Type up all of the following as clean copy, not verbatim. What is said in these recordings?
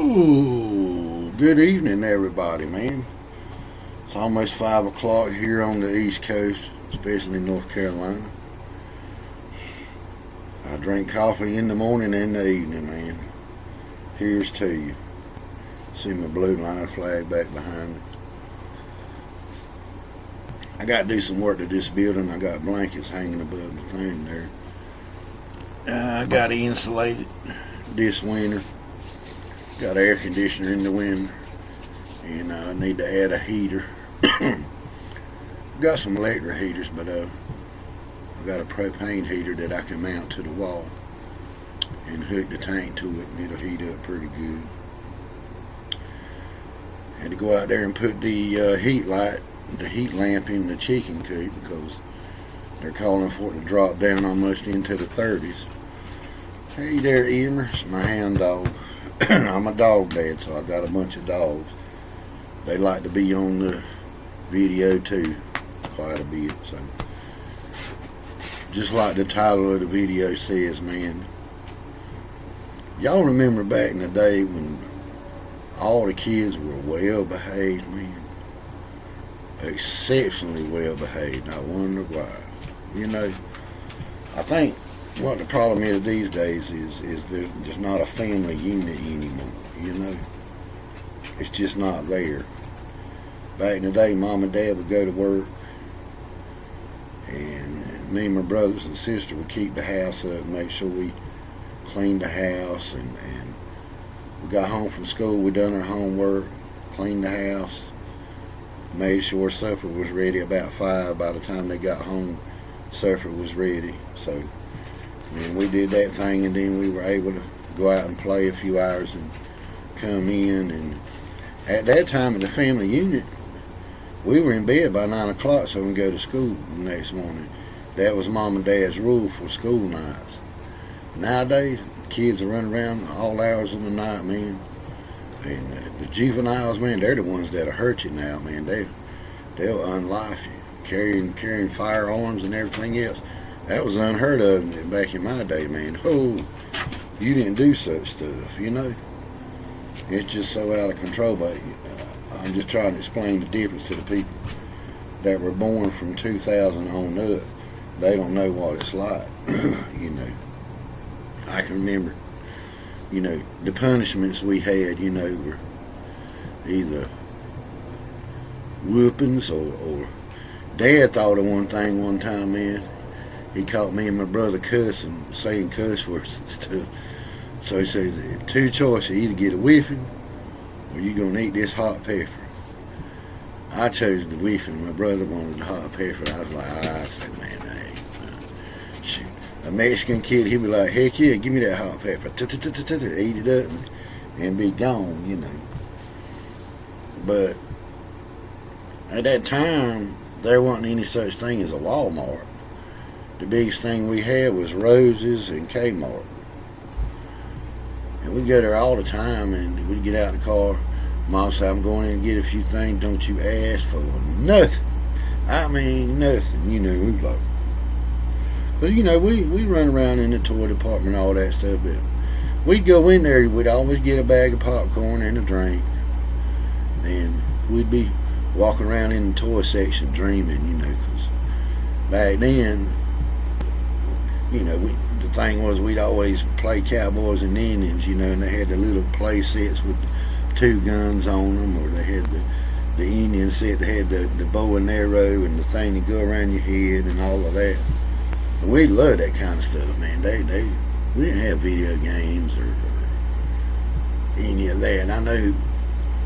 Ooh, good evening, everybody, man. It's almost 5 o'clock here on the East Coast, especially in North Carolina. I drink coffee in the morning and in the evening, man. Here's to you. See my blue line flag back behind me. I got to do some work to this building. I got blankets hanging above the thing there. I got to insulate it this winter. Got air conditioner in the winter, and I need to add a heater. Got some electric heaters, but I got a propane heater that I can mount to the wall and hook the tank to it, and it'll heat up pretty good. Had to go out there and put the heat lamp in the chicken coop because they're calling for it to drop down almost into the 30s. Hey there, Emer. It's my hound dog. I'm a dog dad, so I got a bunch of dogs. They like to be on the video too, quite a bit. So, just like the title of the video says, man. Y'all remember back in the day when all the kids were well behaved, man? Exceptionally well behaved. I wonder why. You know, I think what the problem is these days is there's not a family unit anymore, you know. It's just not there. Back in the day, Mom and Dad would go to work, and me and my brothers and sister would keep the house up, make sure we cleaned the house, and we got home from school, we done our homework, cleaned the house, made sure supper was ready about 5. By the time they got home, supper was ready. So, and we did that thing, and then we were able to go out and play a few hours and come in. And at that time in the family unit, we were in bed by 9 o'clock so we can go to school the next morning. That was Mom and Dad's rule for school nights. Nowadays, kids are running around all hours of the night, man. And the juveniles, man, they're the ones that'll hurt you now, man. They'll unlife you, carrying firearms and everything else. That was unheard of back in my day, man. Oh, you didn't do such stuff, you know. It's just so out of control. But I'm just trying to explain the difference to the people that were born from 2000 on up. They don't know what it's like, you know. I can remember, you know, the punishments we had, you know, were either whoopings or Dad thought of one thing one time, man. He caught me and my brother cussing, saying cuss words and stuff. So he said, 2 choices, either get a whipping or you're going to eat this hot pepper. I chose the whipping. My brother wanted the hot pepper. I was like, I said, man, hey, shoot. A Mexican kid, he'd be like, heck yeah, give me that hot pepper. Eat it up and be gone, you know. But at that time, there wasn't any such thing as a Walmart. The biggest thing we had was Rose's and Kmart. And we'd go there all the time, and we'd get out of the car. Mom said, I'm going in and get a few things. Don't you ask for nothing. I mean, nothing. You know, we'd like. But, you know, we run around in the toy department and all that stuff. But we'd go in there. We'd always get a bag of popcorn and a drink. And we'd be walking around in the toy section dreaming, you know, because back then, you know, the thing was we'd always play cowboys and Indians, you know, and they had the little play sets with 2 guns on them, or they had the Indian set that had the bow and arrow and the thing to go around your head and all of that. We loved that kind of stuff, man. We didn't have video games or any of that. And I know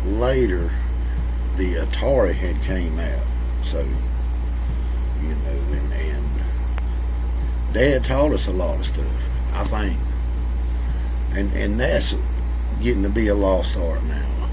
later the Atari had came out, so, you know, and Dad taught us a lot of stuff, I think. And that's getting to be a lost art now.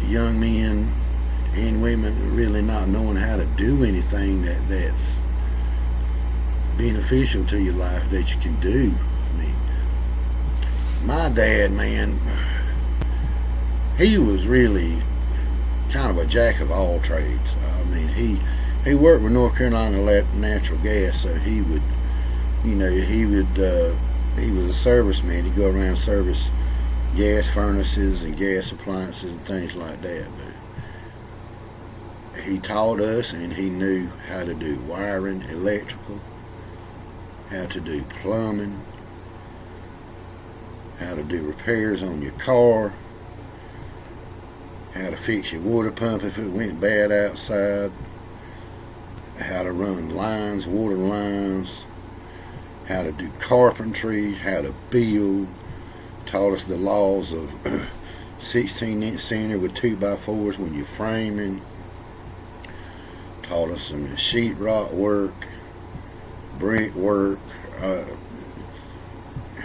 Young men and women really not knowing how to do anything that's beneficial to your life that you can do. I mean, my dad, man, he was really kind of a jack of all trades. I mean, he worked with North Carolina Natural Gas, so he would he was a serviceman. He'd go around and service gas furnaces and gas appliances and things like that. But he taught us, and he knew how to do wiring, electrical, how to do plumbing, how to do repairs on your car, how to fix your water pump if it went bad outside, how to run lines, water lines, how to do carpentry, how to build. Taught us the laws of 16-inch center with 2x4s when you're framing. Taught us some sheetrock work, brick work,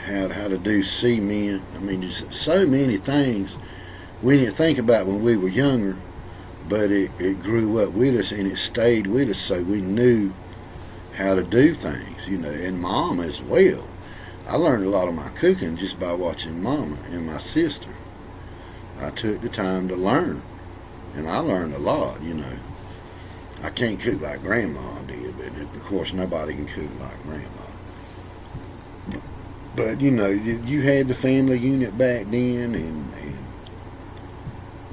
how to do cement. I mean, there's so many things we didn't think about when we were younger, but it grew up with us and it stayed with us, so we knew how to do things, you know, and Mom as well. I learned a lot of my cooking just by watching Mama and my sister. I took the time to learn, and I learned a lot, you know. I can't cook like Grandma did, but of course nobody can cook like Grandma. But, you know, you had the family unit back then, and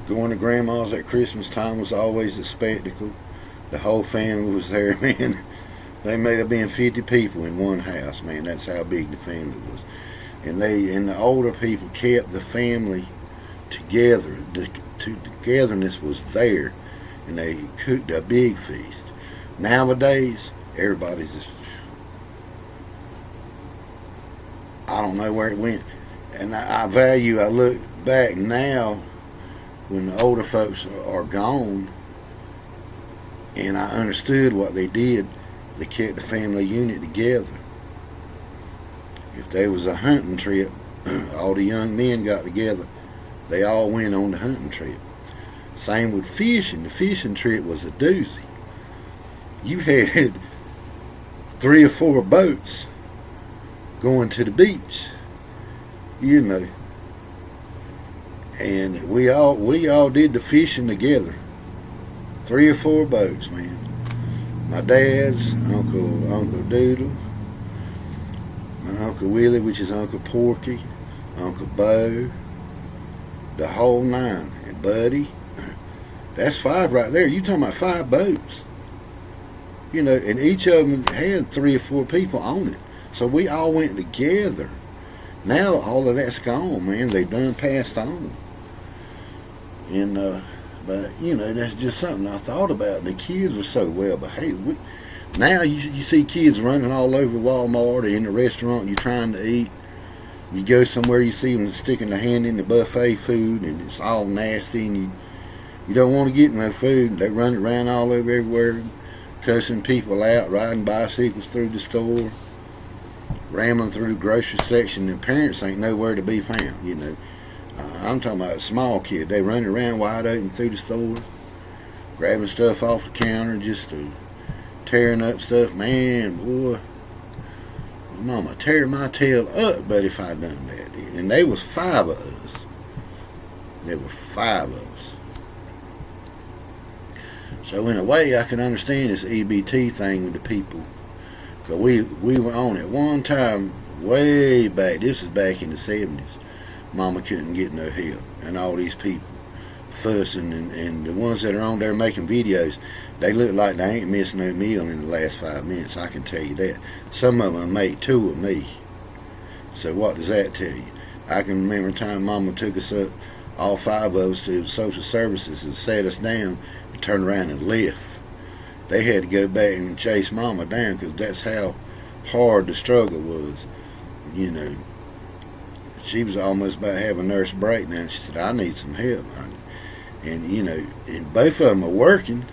going to Grandma's at Christmas time was always a spectacle. The whole family was there, man. They may have been 50 people in one house, man. That's how big the family was. And the older people kept the family together. The togetherness was there, and they cooked a big feast. Nowadays, everybody's just, I don't know where it went. And I look back now when the older folks are gone, and I understood what they did. They kept the family unit together. If there was a hunting trip, all the young men got together. They all went on the hunting trip. Same with fishing. The fishing trip was a doozy. You had 3 or 4 boats going to the beach, you know. And we all did the fishing together. 3 or 4 boats, man. My dad's, Uncle Doodle, my Uncle Willie, which is Uncle Porky, Uncle Bo, the whole 9, and Buddy. That's 5 right there. You talking about 5 boats. You know, and each of them had 3 or 4 people on it. So we all went together. Now all of that's gone, man. They done passed on. And but, you know, that's just something I thought about. The kids were so well behaved. Now you see kids running all over Walmart or in the restaurant you're trying to eat. You go somewhere, you see them sticking their hand in the buffet food, and it's all nasty, and you don't want to get no food. They run around all over everywhere, cussing people out, riding bicycles through the store, rambling through the grocery section, and parents ain't nowhere to be found, you know. I'm talking about a small kid. They running around wide open through the store, grabbing stuff off the counter, just tearing up stuff. Man, boy, Mama tear my tail up, but if I done that. And there was 5 of us. There were 5 of us. So in a way, I can understand this EBT thing with the people. Because we were on it one time, way back. This is back in the 70s. Mama couldn't get no help, and all these people fussing, and the ones that are on there making videos, they look like they ain't missed no meal in the last 5 minutes, I can tell you that. Some of them make 2 of me. So what does that tell you? I can remember a time Mama took us up, all 5 of us, to social services and sat us down and turned around and left. They had to go back and chase Mama down because that's how hard the struggle was, you know. She was almost about to have a nurse breakdown. She said, I need some help. And, you know, and both of them are working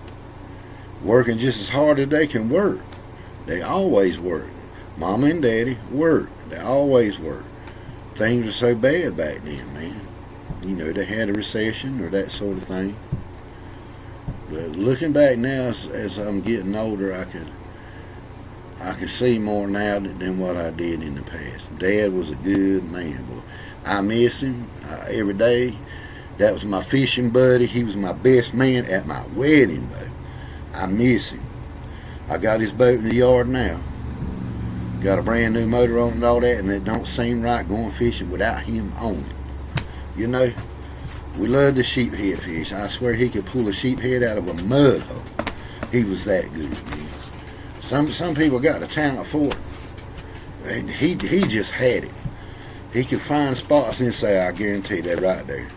just as hard as they can work. They always work. Mama and Daddy work. They always work. Things were so bad back then, man. You know, they had a recession or that sort of thing. But looking back now, as I'm getting older, I can see more now than what I did in the past. Dad was a good man, boy. I miss him every day. That was my fishing buddy. He was my best man at my wedding, though. I miss him. I got his boat in the yard now. Got a brand new motor on it and all that, and it don't seem right going fishing without him on it. You know, we love the sheephead fish. I swear he could pull a sheephead out of a mud hole. He was that good, man. Some people got the talent for it, and he just had it. He could find spots and say, I guarantee that right there.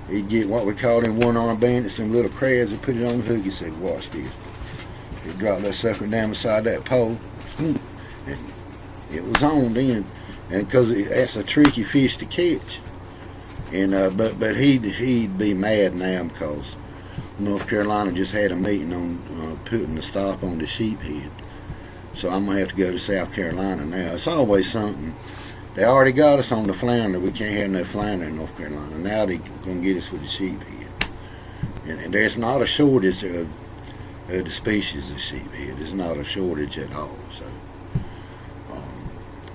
He'd get what we call them one-arm bandits, them little crabs, and put it on the hook. He said, watch this. He'd drop that sucker down beside that pole, and it was on then. And because that's a tricky fish to catch. And but he'd be mad now because North Carolina just had a meeting on putting a stop on the sheephead. So I'm going to have to go to South Carolina now. It's always something. They already got us on the flounder. We can't have no flounder in North Carolina. Now they're going to get us with the sheephead. And there's not a shortage of the species of sheephead. There's not a shortage at all. So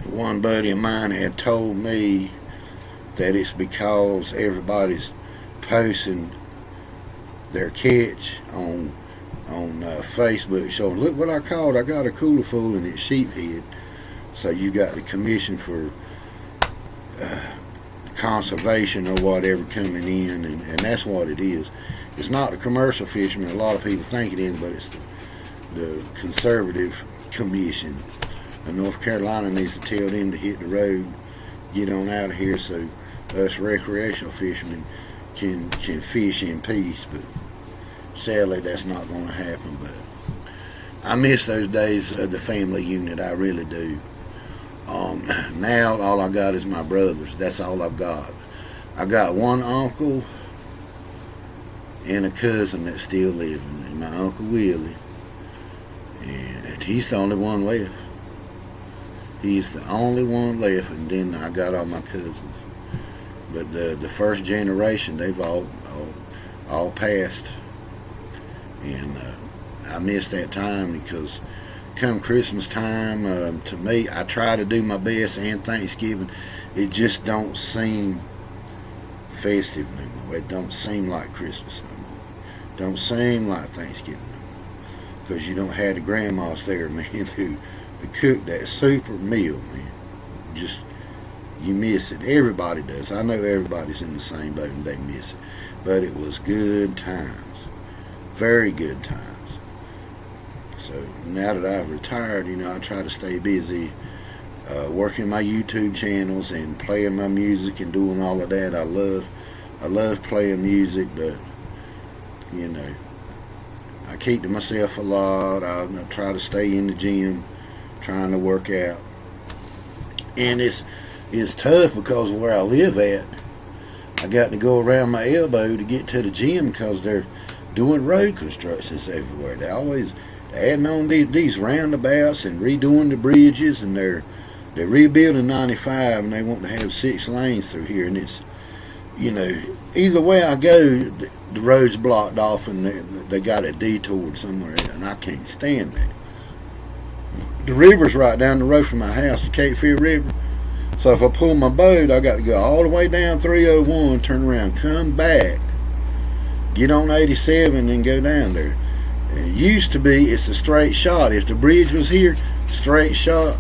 one buddy of mine had told me that it's because everybody's posting their catch on Facebook showing, look what I caught. I got a cooler full and it's sheephead. So you got the Commission for Conservation or whatever coming in, and that's what it is. It's not the commercial fishermen. A lot of people think it is, but it's the Conservative Commission. And North Carolina needs to tell them to hit the road, get on out of here, so us recreational fishermen can fish in peace. But sadly, that's not going to happen. But I miss those days of the family unit. I really do. Now all I got is my brothers. That's all I've got. I got one uncle and a cousin that's still living, and my Uncle Willie, and he's the only one left. He's the only one left, and then I got all my cousins. But the first generation, they've all passed, and I miss that time because come Christmas time, to me, I try to do my best, and Thanksgiving, it just don't seem festive no more. It don't seem like Christmas no more. Don't seem like Thanksgiving no more. Because you don't have the grandmas there, man, who cook that super meal, man. Just, you miss it. Everybody does. I know everybody's in the same boat and they miss it. But it was good times. Very good times. So now that I've retired, I try to stay busy working my YouTube channels and playing my music and doing all of that. I love playing music, but I keep to myself a lot. I try to stay in the gym, trying to work out, and it's tough because of where I live at. I got to go around my elbow to get to the gym because they're doing road constructions everywhere. They're adding on these roundabouts and redoing the bridges, and they're rebuilding 95, and they want to have 6 lanes through here, and it's, either way I go, the road's blocked off, and they got a detour somewhere, and I can't stand that. The river's right down the road from my house, the Cape Fear River. So if I pull my boat, I got to go all the way down 301, turn around, come back, get on 87, and go down there. It used to be it's a straight shot. If the bridge was here, straight shot,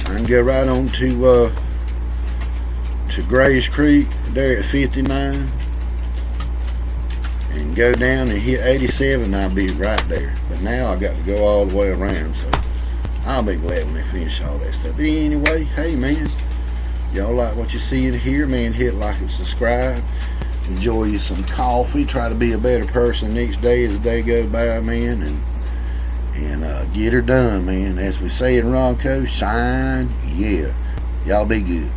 I can go right on to Grays Creek there at 59 and go down and hit 87, and I'll be right there. But now I got to go all the way around, so I'll be glad when they finish all that stuff. But anyway, hey man, y'all like what you see in here, man, hit like and subscribe. Enjoy you some coffee. Try to be a better person each day as the day goes by, man, and get her done, man. As we say in Ronco, shine, yeah. Y'all be good.